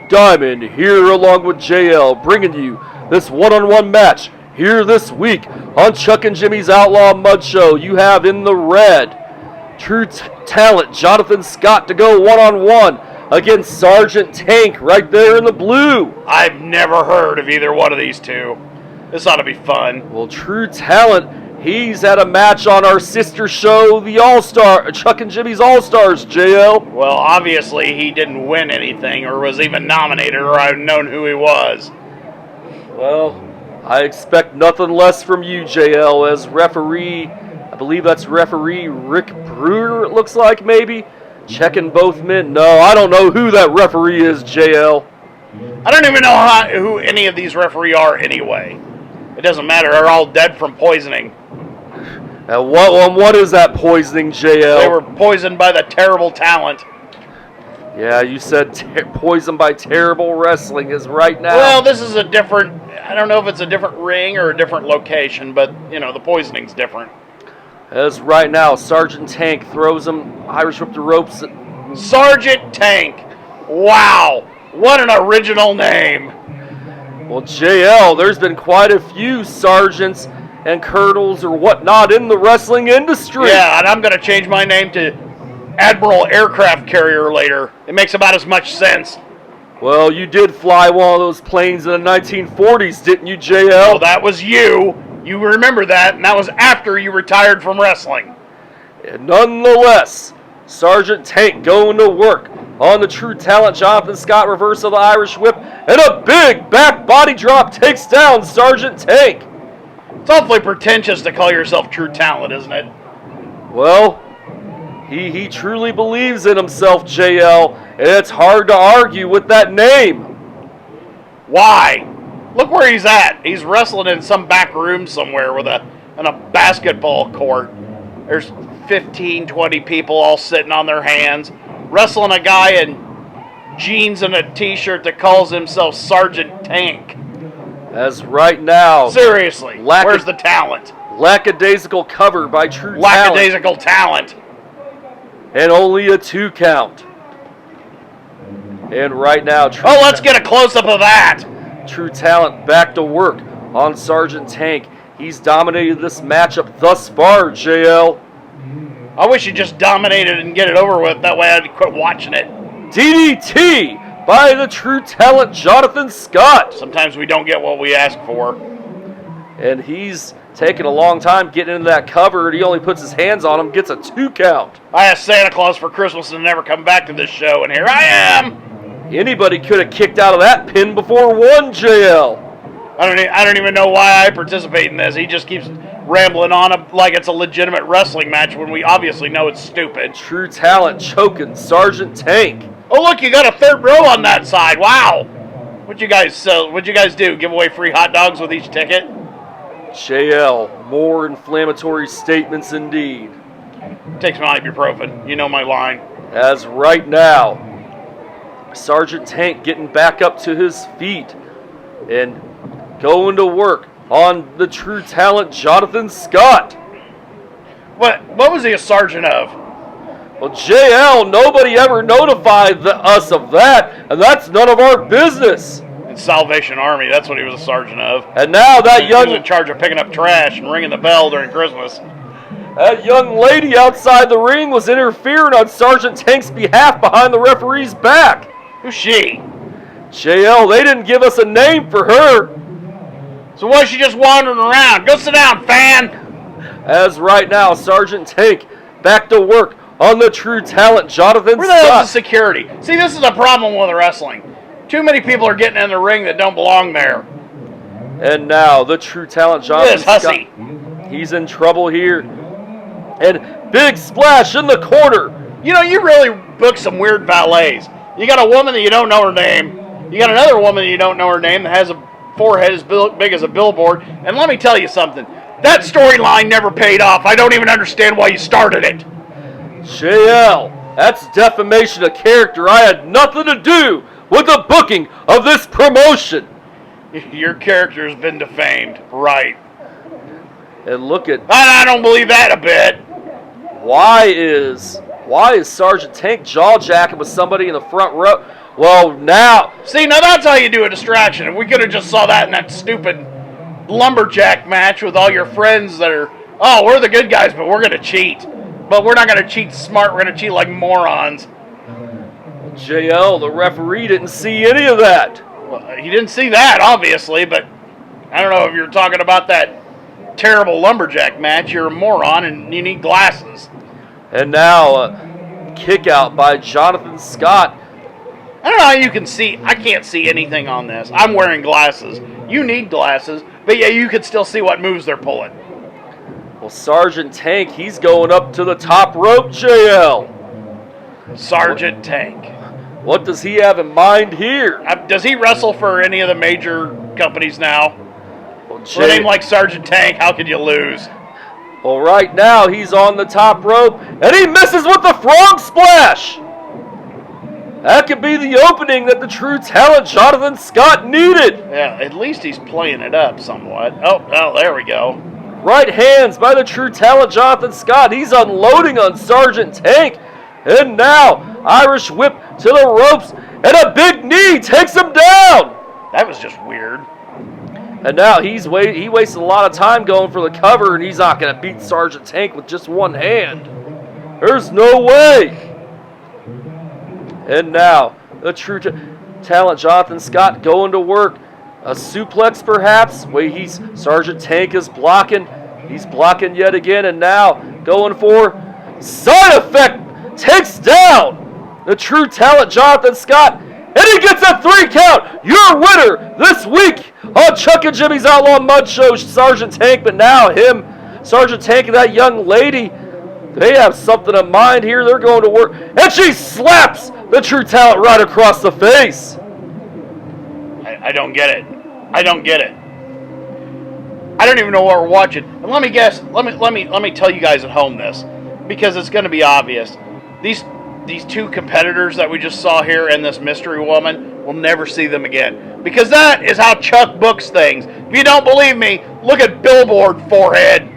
Diamond here along with JL, bringing you this one-on-one match here this week on Chuck and Jimmy's Outlaw Mudshow. You have in the red true talent Jonathan Scott to go one-on-one against Sergeant Tank right there in the blue. I've never heard of either one of these two. This ought to be fun. Well, true talent, he's at a match on our sister show, the All-Star, Chuck and Jimmy's All-Stars, JL. Well, obviously he didn't win anything or was even nominated, or I'd known who he was. Well, I expect nothing less from you, JL, as referee, I believe that's referee Rick Brewer, it looks like, maybe? Checking both men. No, I don't know who that referee is, JL. I don't even know who any of these referees are anyway. It doesn't matter. They're all dead from poisoning. And what is that poisoning, JL? They were poisoned by the terrible talent. Yeah, you said poisoned by terrible wrestling is right now. Well, this is a different, I don't know if it's a different ring or a different location, but, you know, the poisoning's different. As right now, Sergeant Tank throws him, Irish whip the ropes. Sergeant Tank. Wow. What an original name. Well, JL, there's been quite a few sergeants and colonels or whatnot in the wrestling industry. Yeah, and I'm going to change my name to Admiral Aircraft Carrier later. It makes about as much sense. Well, you did fly one of those planes in the 1940s, didn't you, JL? Well, that was you. You remember that, and that was after you retired from wrestling. And nonetheless, Sergeant Tank going to work on the true talent Jonathan Scott, reverse of the Irish whip, and a big back body drop takes down Sergeant Tank. It's awfully pretentious to call yourself true talent, isn't it? Well, he truly believes in himself, JL, and it's hard to argue with that name. Why? Look where he's at. He's wrestling in some back room somewhere with in a basketball court. There's 15, 20 people all sitting on their hands, wrestling a guy in jeans and a t-shirt that calls himself Sergeant Tank. As right now... Seriously, where's the talent? Lackadaisical cover by true Lackadaisical talent. And only a 2 count. And right now... let's get a close-up of that. True talent back to work on Sergeant Tank. He's dominated this matchup thus far, JL. I wish you just dominated and get it over with. That way I'd quit watching it. DDT by the true talent Jonathan Scott. Sometimes we don't get what we ask for. And he's taking a long time getting into that cover, and he only puts his hands on him, gets a 2 count. I asked Santa Claus for Christmas and never come back to this show, and here I am. Anybody could have kicked out of that pin before one, JL. I don't even know why I participate in this. He just keeps rambling on like it's a legitimate wrestling match when we obviously know it's stupid. True talent choking Sergeant Tank. Oh, look, you got a third row on that side. Wow. What'd you guys do? Give away free hot dogs with each ticket? JL, more inflammatory statements indeed. Takes my ibuprofen. You know my line. As right now, Sergeant Tank getting back up to his feet and going to work on the true talent Jonathan Scott. What was he a sergeant of? Well, JL, nobody ever notified us of that, and that's none of our business. In Salvation Army, that's what he was a sergeant of. And now that he was in charge of picking up trash and ringing the bell during Christmas. That young lady outside the ring was interfering on Sergeant Tank's behalf behind the referee's back. Who's she? JL, they didn't give us a name for her. So why is she just wandering around? Go sit down, fan! As right now, Sergeant Tank back to work on the true talent Jonathan Scott. Where the hell is the security? See, this is a problem with wrestling. Too many people are getting in the ring that don't belong there. And now, the true talent Jonathan Scott. He's in trouble here. And big splash in the corner. You know, you really booked some weird valets. You got a woman that you don't know her name. You got another woman that you don't know her name that has a forehead as big as a billboard. And let me tell you something. That storyline never paid off. I don't even understand why you started it. JL, that's defamation of character. I had nothing to do with the booking of this promotion. Your character has been defamed. Right. And look at... I don't believe that a bit. Why is Sergeant Tank jaw-jacking with somebody in the front row? Well, now, See, now that's how you do a distraction. We could have just saw that in that stupid lumberjack match with all your friends that are, oh, we're the good guys, but we're going to cheat. But we're not going to cheat smart. We're going to cheat like morons. JL, the referee, didn't see any of that. Well, he didn't see that, obviously, but I don't know if you're talking about that terrible lumberjack match. You're a moron and you need glasses. And now, a kick out by Jonathan Scott. I don't know how you can see. I can't see anything on this. I'm wearing glasses. You need glasses, but yeah, you can still see what moves they're pulling. Well, Sergeant Tank, he's going up to the top rope, JL. Sergeant Tank. What does he have in mind here? Does he wrestle for any of the major companies now? Well, With a name like Sergeant Tank, how could you lose? Well, right now, he's on the top rope, and he misses with the frog splash. That could be the opening that the true talent Jonathan Scott needed. Yeah, at least he's playing it up somewhat. Oh, there we go. Right hands by the true talent Jonathan Scott. He's unloading on Sergeant Tank. And now, Irish whip to the ropes, and a big knee takes him down. That was just weird. And now he wasted a lot of time going for the cover, and he's not going to beat Sergeant Tank with just one hand. There's no way. And now, the true talent Jonathan Scott going to work. A suplex, perhaps. Sergeant Tank is blocking. He's blocking yet again, and now going for side effect. Takes down the true talent Jonathan Scott, and he gets a 3 count. Your winner this week on Chuck and Jimmy's Outlaw Mudshow, Sergeant Tank. But now Sergeant Tank and that young lady, they have something in mind here. They're going to work, and she slaps the true talent right across the face. I don't get it. I don't get it. I don't even know what we're watching. And let me guess. Let me tell you guys at home this, because it's going to be obvious. These two competitors that we just saw here and this mystery woman, we'll never see them again. Because that is how Chuck books things. If you don't believe me, look at Billboard forehead.